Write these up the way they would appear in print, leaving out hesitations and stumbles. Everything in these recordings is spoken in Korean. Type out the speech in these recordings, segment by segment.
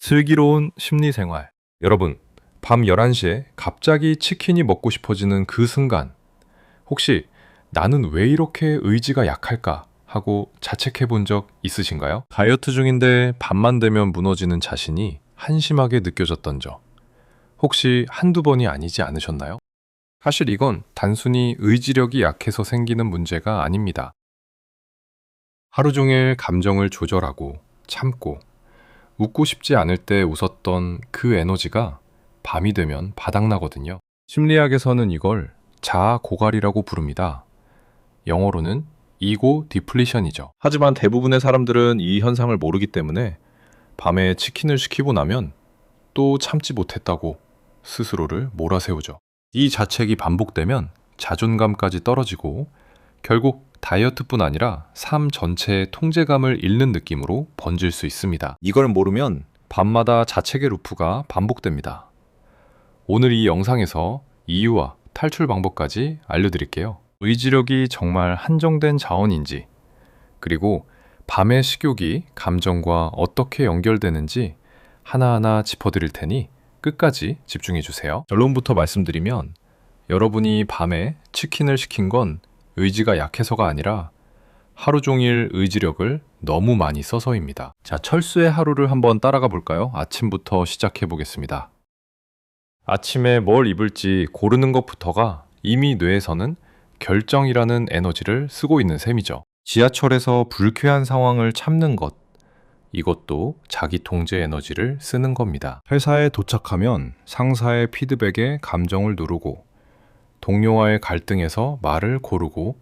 슬기로운 심리생활. 여러분, 밤 11시에 갑자기 치킨이 먹고 싶어지는 그 순간, 혹시 나는 왜 이렇게 의지가 약할까 하고 자책해 본 적 있으신가요? 다이어트 중인데 밤만 되면 무너지는 자신이 한심하게 느껴졌던 적, 혹시 한두 번이 아니지 않으셨나요? 사실 이건 단순히 의지력이 약해서 생기는 문제가 아닙니다. 하루 종일 감정을 조절하고 참고 웃고 싶지 않을 때 웃었던 그 에너지가 밤이 되면 바닥나거든요. 심리학에서는 이걸 자아 고갈이라고 부릅니다. 영어로는 이고 디플리션이죠. 하지만 대부분의 사람들은 이 현상을 모르기 때문에 밤에 치킨을 시키고 나면 또 참지 못했다고 스스로를 몰아세우죠. 이 자책이 반복되면 자존감까지 떨어지고 결국 다이어트뿐 아니라 삶 전체의 통제감을 잃는 느낌으로 번질 수 있습니다. 이걸 모르면 밤마다 자책의 루프가 반복됩니다. 오늘 이 영상에서 이유와 탈출 방법까지 알려드릴게요. 의지력이 정말 한정된 자원인지, 그리고 밤의 식욕이 감정과 어떻게 연결되는지 하나하나 짚어드릴 테니 끝까지 집중해주세요. 결론부터 말씀드리면, 여러분이 밤에 치킨을 시킨 건 의지가 약해서가 아니라 하루 종일 의지력을 너무 많이 써서입니다. 자, 철수의 하루를 한번 따라가 볼까요? 아침부터 시작해 보겠습니다. 아침에 뭘 입을지 고르는 것부터가 이미 뇌에서는 결정이라는 에너지를 쓰고 있는 셈이죠. 지하철에서 불쾌한 상황을 참는 것, 이것도 자기 통제 에너지를 쓰는 겁니다. 회사에 도착하면 상사의 피드백에 감정을 누르고, 동료와의 갈등에서 말을 고르고,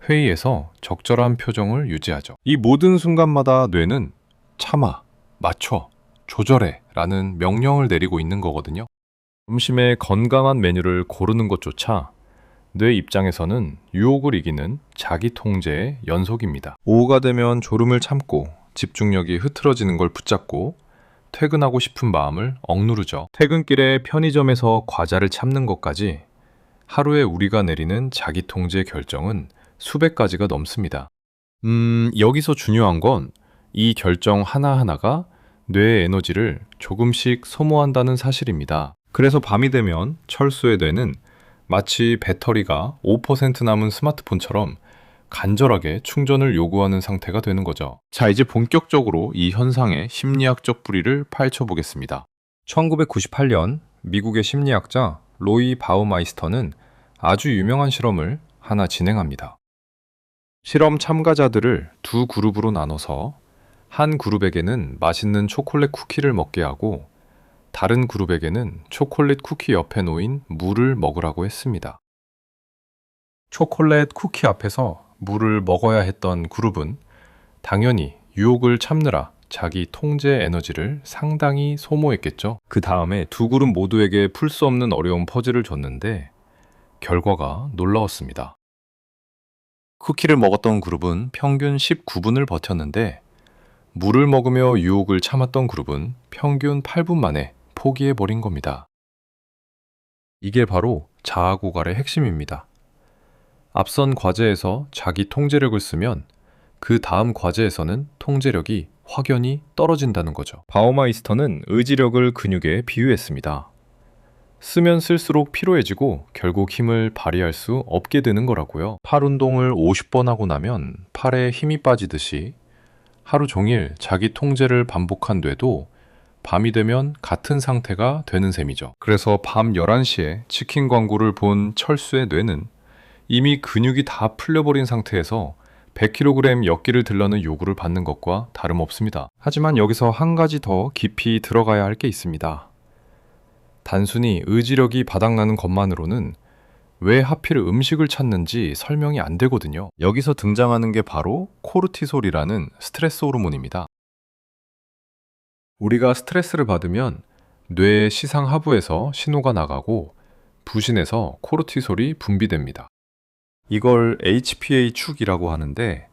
회의에서 적절한 표정을 유지하죠. 이 모든 순간마다 뇌는 참아, 맞춰, 조절해 라는 명령을 내리고 있는 거거든요. 점심에 건강한 메뉴를 고르는 것조차 뇌 입장에서는 유혹을 이기는 자기 통제의 연속입니다. 오후가 되면 졸음을 참고 집중력이 흐트러지는 걸 붙잡고 퇴근하고 싶은 마음을 억누르죠. 퇴근길에 편의점에서 과자를 참는 것까지 하루에 우리가 내리는 자기 통제 결정은 수백 가지가 넘습니다. 여기서 중요한 건 이 결정 하나하나가 뇌의 에너지를 조금씩 소모한다는 사실입니다. 그래서 밤이 되면 철수의 뇌는 마치 배터리가 5% 남은 스마트폰처럼 간절하게 충전을 요구하는 상태가 되는 거죠. 자, 이제 본격적으로 이 현상의 심리학적 뿌리를 파헤쳐 보겠습니다. 1998년 미국의 심리학자 로이 바우마이스터는 아주 유명한 실험을 하나 진행합니다. 실험 참가자들을 두 그룹으로 나눠서 한 그룹에게는 맛있는 초콜릿 쿠키를 먹게 하고 다른 그룹에게는 초콜릿 쿠키 옆에 놓인 물을 먹으라고 했습니다. 초콜릿 쿠키 앞에서 물을 먹어야 했던 그룹은 당연히 유혹을 참느라 자기 통제 에너지를 상당히 소모했겠죠. 그 다음에 두 그룹 모두에게 풀 수 없는 어려운 퍼즐을 줬는데 결과가 놀라웠습니다. 쿠키를 먹었던 그룹은 평균 19분을 버텼는데 물을 먹으며 유혹을 참았던 그룹은 평균 8분 만에 포기해버린 겁니다. 이게 바로 자아 고갈의 핵심입니다. 앞선 과제에서 자기 통제력을 쓰면 그 다음 과제에서는 통제력이 확연히 떨어진다는 거죠. 바우마이스터는 의지력을 근육에 비유했습니다. 쓰면 쓸수록 피로해지고 결국 힘을 발휘할 수 없게 되는 거라고요. 팔 운동을 50번 하고 나면 팔에 힘이 빠지듯이 하루 종일 자기 통제를 반복한 뇌도 밤이 되면 같은 상태가 되는 셈이죠. 그래서 밤 11시에 치킨 광고를 본 철수의 뇌는 이미 근육이 다 풀려버린 상태에서 100kg 엿기를 들라는 요구를 받는 것과 다름없습니다. 하지만 여기서 한 가지 더 깊이 들어가야 할 게 있습니다. 단순히 의지력이 바닥나는 것만으로는 왜 하필 음식을 찾는지 설명이 안 되거든요. 여기서 등장하는 게 바로 코르티솔이라는 스트레스 호르몬입니다. 우리가 스트레스를 받으면 뇌의 시상 하부에서 신호가 나가고 부신에서 코르티솔이 분비됩니다. 이걸 HPA 축이라고 하는데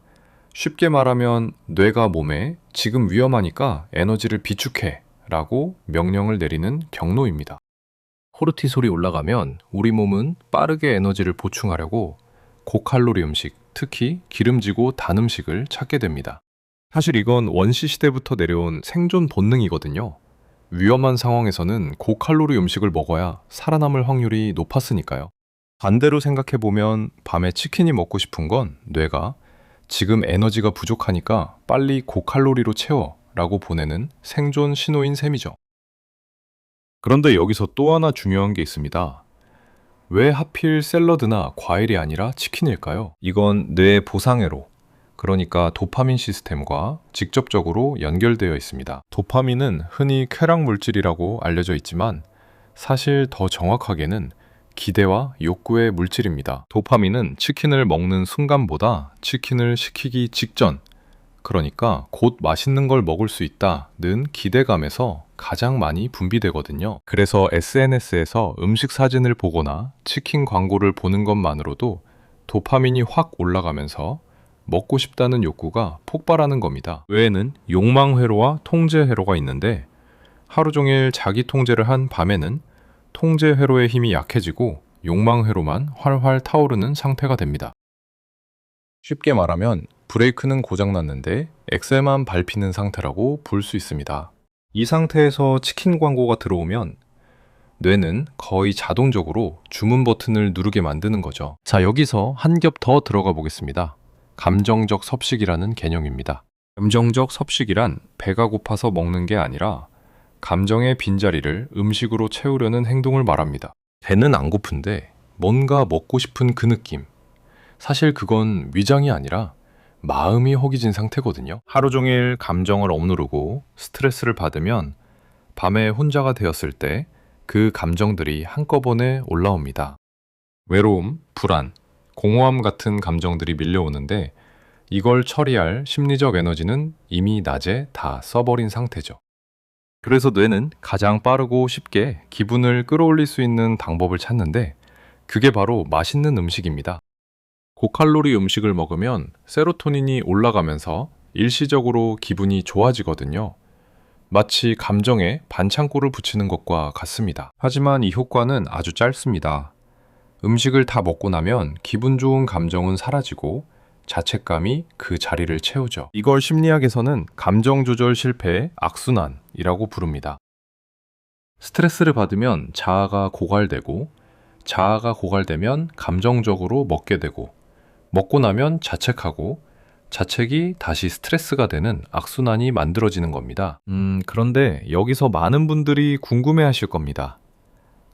쉽게 말하면 뇌가 몸에 지금 위험하니까 에너지를 비축해 라고 명령을 내리는 경로입니다. 코르티솔이 올라가면 우리 몸은 빠르게 에너지를 보충하려고 고칼로리 음식, 특히 기름지고 단 음식을 찾게 됩니다. 사실 이건 원시 시대부터 내려온 생존 본능이거든요. 위험한 상황에서는 고칼로리 음식을 먹어야 살아남을 확률이 높았으니까요. 반대로 생각해보면 밤에 치킨이 먹고 싶은 건 뇌가 지금 에너지가 부족하니까 빨리 고칼로리로 채워 라고 보내는 생존 신호인 셈이죠. 그런데 여기서 또 하나 중요한 게 있습니다. 왜 하필 샐러드나 과일이 아니라 치킨일까요? 이건 뇌 보상회로, 그러니까 도파민 시스템과 직접적으로 연결되어 있습니다. 도파민은 흔히 쾌락 물질이라고 알려져 있지만 사실 더 정확하게는 기대와 욕구의 물질입니다. 도파민은 치킨을 먹는 순간보다 치킨을 시키기 직전, 그러니까 곧 맛있는 걸 먹을 수 있다는 기대감에서 가장 많이 분비되거든요. 그래서 SNS에서 음식 사진을 보거나 치킨 광고를 보는 것만으로도 도파민이 확 올라가면서 먹고 싶다는 욕구가 폭발하는 겁니다. 외에는 욕망회로와 통제회로가 있는데 하루 종일 자기 통제를 한 밤에는 통제회로의 힘이 약해지고 욕망회로만 활활 타오르는 상태가 됩니다. 쉽게 말하면 브레이크는 고장났는데 엑셀만 밟히는 상태라고 볼 수 있습니다. 이 상태에서 치킨 광고가 들어오면 뇌는 거의 자동적으로 주문 버튼을 누르게 만드는 거죠. 자, 여기서 한 겹 더 들어가 보겠습니다. 감정적 섭식이라는 개념입니다. 감정적 섭식이란 배가 고파서 먹는 게 아니라 감정의 빈자리를 음식으로 채우려는 행동을 말합니다. 배는 안 고픈데 뭔가 먹고 싶은 그 느낌. 사실 그건 위장이 아니라 마음이 허기진 상태거든요. 하루 종일 감정을 억누르고 스트레스를 받으면 밤에 혼자가 되었을 때 그 감정들이 한꺼번에 올라옵니다. 외로움, 불안, 공허함 같은 감정들이 밀려오는데 이걸 처리할 심리적 에너지는 이미 낮에 다 써버린 상태죠. 그래서 뇌는 가장 빠르고 쉽게 기분을 끌어올릴 수 있는 방법을 찾는데 그게 바로 맛있는 음식입니다. 고칼로리 음식을 먹으면 세로토닌이 올라가면서 일시적으로 기분이 좋아지거든요. 마치 감정에 반창고를 붙이는 것과 같습니다. 하지만 이 효과는 아주 짧습니다. 음식을 다 먹고 나면 기분 좋은 감정은 사라지고 자책감이 그 자리를 채우죠. 이걸 심리학에서는 감정 조절 실패의 악순환이라고 부릅니다. 스트레스를 받으면 자아가 고갈되고 자아가 고갈되면 감정적으로 먹게 되고 먹고 나면 자책하고 자책이 다시 스트레스가 되는 악순환이 만들어지는 겁니다. 그런데 여기서 많은 분들이 궁금해 하실 겁니다.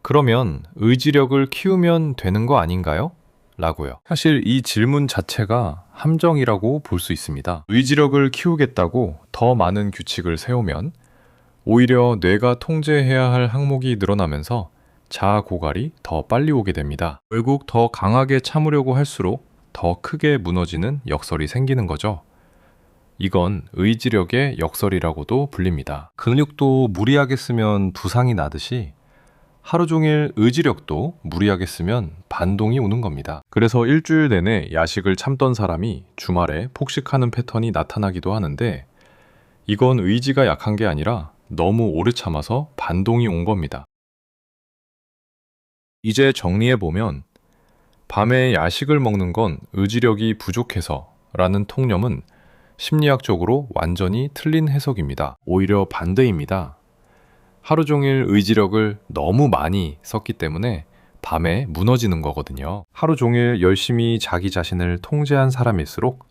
그러면 의지력을 키우면 되는 거 아닌가요? 라고요. 사실 이 질문 자체가 함정이라고 볼 수 있습니다. 의지력을 키우겠다고 더 많은 규칙을 세우면 오히려 뇌가 통제해야 할 항목이 늘어나면서 자아 고갈이 더 빨리 오게 됩니다. 결국 더 강하게 참으려고 할수록 더 크게 무너지는 역설이 생기는 거죠. 이건 의지력의 역설이라고도 불립니다. 근육도 무리하게 쓰면 부상이 나듯이 하루 종일 의지력도 무리하게 쓰면 반동이 오는 겁니다. 그래서 일주일 내내 야식을 참던 사람이 주말에 폭식하는 패턴이 나타나기도 하는데 이건 의지가 약한 게 아니라 너무 오래 참아서 반동이 온 겁니다. 이제 정리해보면 밤에 야식을 먹는 건 의지력이 부족해서 라는 통념은 심리학적으로 완전히 틀린 해석입니다. 오히려 반대입니다. 하루 종일 의지력을 너무 많이 썼기 때문에 밤에 무너지는 거거든요. 하루 종일 열심히 자기 자신을 통제한 사람일수록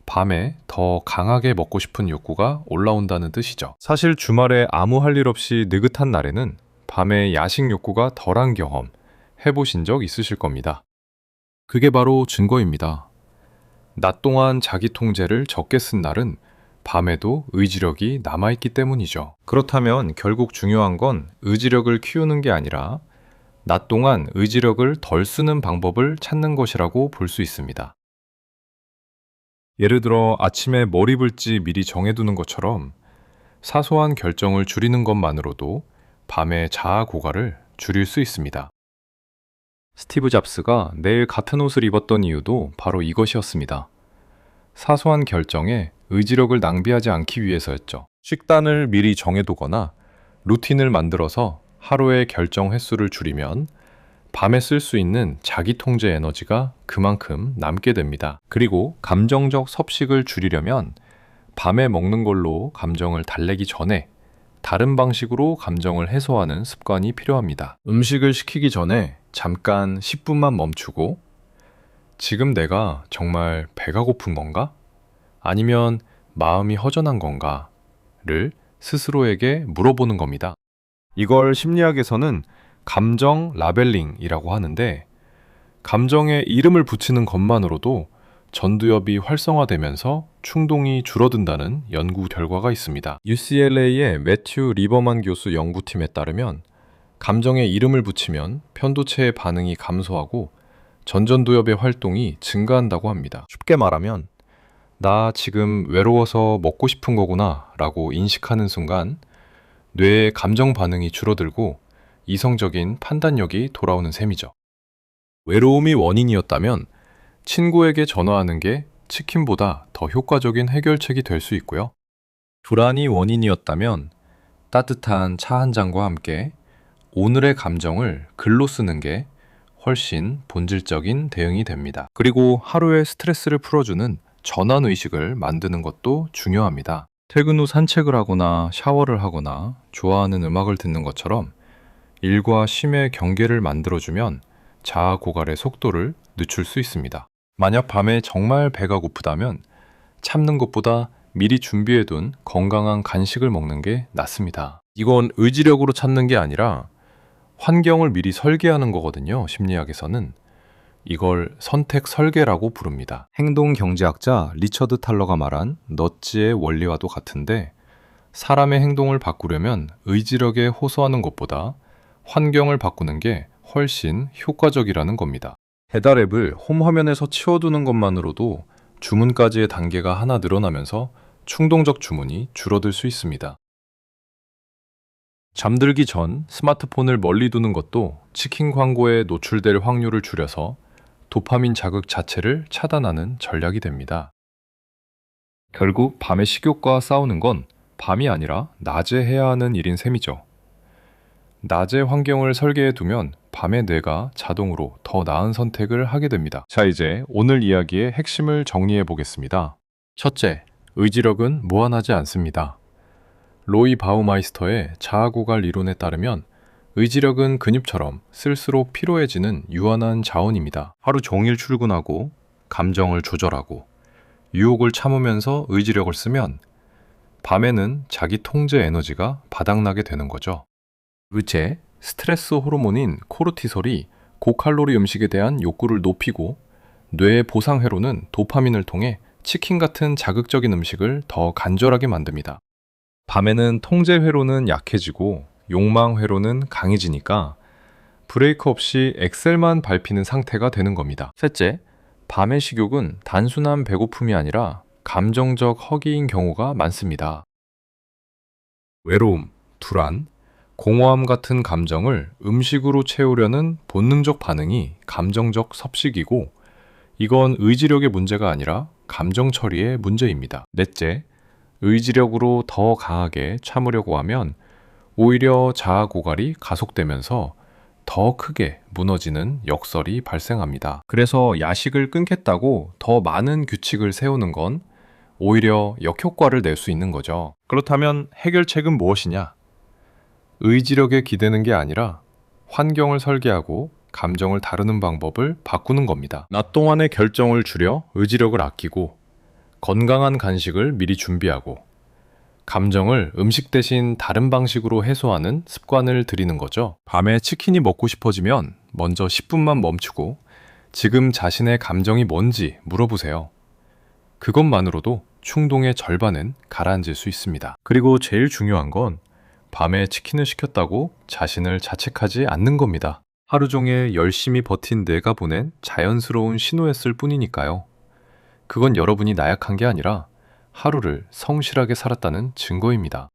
밤에 더 강하게 먹고 싶은 욕구가 올라온다는 뜻이죠. 사실 주말에 아무 할 일 없이 느긋한 날에는 밤에 야식 욕구가 덜한 경험 해보신 적 있으실 겁니다. 그게 바로 증거입니다. 낮 동안 자기 통제를 적게 쓴 날은 밤에도 의지력이 남아있기 때문이죠. 그렇다면 결국 중요한 건 의지력을 키우는 게 아니라 낮 동안 의지력을 덜 쓰는 방법을 찾는 것이라고 볼 수 있습니다. 예를 들어 아침에 뭘 입을지 미리 정해두는 것처럼 사소한 결정을 줄이는 것만으로도 밤의 자아 고갈을 줄일 수 있습니다. 스티브 잡스가 매일 같은 옷을 입었던 이유도 바로 이것이었습니다. 사소한 결정에 의지력을 낭비하지 않기 위해서였죠. 식단을 미리 정해두거나 루틴을 만들어서 하루의 결정 횟수를 줄이면 밤에 쓸 수 있는 자기 통제 에너지가 그만큼 남게 됩니다. 그리고 감정적 섭식을 줄이려면 밤에 먹는 걸로 감정을 달래기 전에 다른 방식으로 감정을 해소하는 습관이 필요합니다. 음식을 시키기 전에 잠깐 10분만 멈추고 지금 내가 정말 배가 고픈 건가? 아니면 마음이 허전한 건가?를 스스로에게 물어보는 겁니다. 이걸 심리학에서는 감정 라벨링이라고 하는데 감정에 이름을 붙이는 것만으로도 전두엽이 활성화되면서 충동이 줄어든다는 연구 결과가 있습니다. UCLA의 매튜 리버만 교수 연구팀에 따르면 감정에 이름을 붙이면 편도체의 반응이 감소하고 전전두엽의 활동이 증가한다고 합니다. 쉽게 말하면 나 지금 외로워서 먹고 싶은 거구나 라고 인식하는 순간 뇌의 감정 반응이 줄어들고 이성적인 판단력이 돌아오는 셈이죠. 외로움이 원인이었다면 친구에게 전화하는 게 치킨보다 더 효과적인 해결책이 될 수 있고요. 불안이 원인이었다면 따뜻한 차 한 잔과 함께 오늘의 감정을 글로 쓰는 게 훨씬 본질적인 대응이 됩니다. 그리고 하루의 스트레스를 풀어주는 전환의식을 만드는 것도 중요합니다. 퇴근 후 산책을 하거나 샤워를 하거나 좋아하는 음악을 듣는 것처럼 일과 쉼의 경계를 만들어주면 자아 고갈의 속도를 늦출 수 있습니다. 만약 밤에 정말 배가 고프다면 참는 것보다 미리 준비해둔 건강한 간식을 먹는 게 낫습니다. 이건 의지력으로 참는 게 아니라 환경을 미리 설계하는 거거든요. 심리학에서는 이걸 선택 설계라고 부릅니다. 행동 경제학자 리처드 탈러가 말한 넛지의 원리와도 같은데 사람의 행동을 바꾸려면 의지력에 호소하는 것보다 환경을 바꾸는 게 훨씬 효과적이라는 겁니다. 배달 앱을 홈 화면에서 치워두는 것만으로도 주문까지의 단계가 하나 늘어나면서 충동적 주문이 줄어들 수 있습니다. 잠들기 전 스마트폰을 멀리 두는 것도 치킨 광고에 노출될 확률을 줄여서 도파민 자극 자체를 차단하는 전략이 됩니다. 결국 밤의 식욕과 싸우는 건 밤이 아니라 낮에 해야 하는 일인 셈이죠. 낮에 환경을 설계해 두면 밤에 뇌가 자동으로 더 나은 선택을 하게 됩니다. 자, 이제 오늘 이야기의 핵심을 정리해 보겠습니다. 첫째, 의지력은 무한하지 않습니다. 로이 바우마이스터의 자아고갈 이론에 따르면 의지력은 근육처럼 쓸수록 피로해지는 유한한 자원입니다. 하루 종일 출근하고 감정을 조절하고 유혹을 참으면서 의지력을 쓰면 밤에는 자기 통제 에너지가 바닥나게 되는 거죠. 둘째, 스트레스 호르몬인 코르티솔이 고칼로리 음식에 대한 욕구를 높이고 뇌의 보상회로는 도파민을 통해 치킨 같은 자극적인 음식을 더 간절하게 만듭니다. 밤에는 통제회로는 약해지고 욕망회로는 강해지니까 브레이크 없이 엑셀만 밟히는 상태가 되는 겁니다. 셋째, 밤의 식욕은 단순한 배고픔이 아니라 감정적 허기인 경우가 많습니다. 외로움, 불안, 공허함 같은 감정을 음식으로 채우려는 본능적 반응이 감정적 섭식이고 이건 의지력의 문제가 아니라 감정 처리의 문제입니다. 넷째, 의지력으로 더 강하게 참으려고 하면 오히려 자아 고갈이 가속되면서 더 크게 무너지는 역설이 발생합니다. 그래서 야식을 끊겠다고 더 많은 규칙을 세우는 건 오히려 역효과를 낼 수 있는 거죠. 그렇다면 해결책은 무엇이냐? 의지력에 기대는 게 아니라 환경을 설계하고 감정을 다루는 방법을 바꾸는 겁니다. 낮 동안의 결정을 줄여 의지력을 아끼고 건강한 간식을 미리 준비하고 감정을 음식 대신 다른 방식으로 해소하는 습관을 들이는 거죠. 밤에 치킨이 먹고 싶어지면 먼저 10분만 멈추고 지금 자신의 감정이 뭔지 물어보세요. 그것만으로도 충동의 절반은 가라앉을 수 있습니다. 그리고 제일 중요한 건 밤에 치킨을 시켰다고 자신을 자책하지 않는 겁니다. 하루 종일 열심히 버틴 뇌가 보낸 자연스러운 신호였을 뿐이니까요. 그건 여러분이 나약한 게 아니라 하루를 성실하게 살았다는 증거입니다.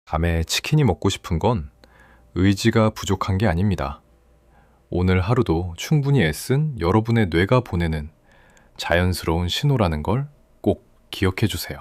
밤에 치킨이 먹고 싶은 건 의지가 부족한 게 아닙니다. 오늘 하루도 충분히 애쓴 여러분의 뇌가 보내는 자연스러운 신호라는 걸 꼭 기억해 주세요.